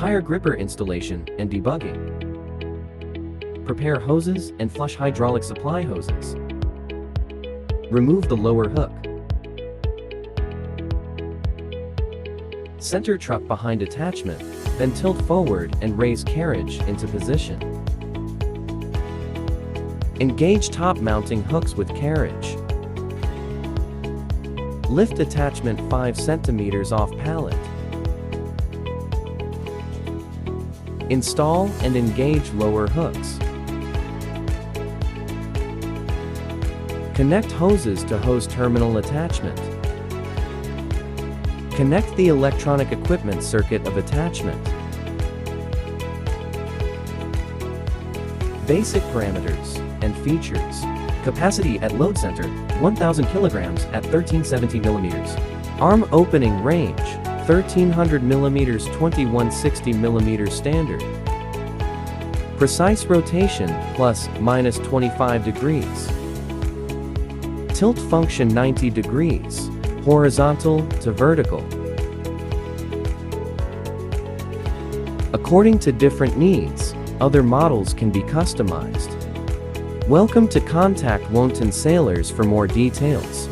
tire gripper installation and debugging. Prepare hoses and flush hydraulic supply hoses. Remove the lower hook. Center truck behind attachment, then tilt forward and raise carriage into position. Engage top mounting hooks with carriage. Lift attachment 5 cm off pallet. Install and engage lower hooks. Connect hoses to hose terminal attachment. Connect the electronic equipment circuit of attachment. Basic parameters and features. Capacity at LoadCenter, 1,000 kilograms at 1370 millimeters. Arm opening range, 1300 millimeters, 2160 millimeters standard. Precise rotation, plus/minus 25 degrees. Tilt function 90 degrees, horizontal to vertical. According to different needs, other models can be customized. Welcome to contact Wontonne Sailors for more details.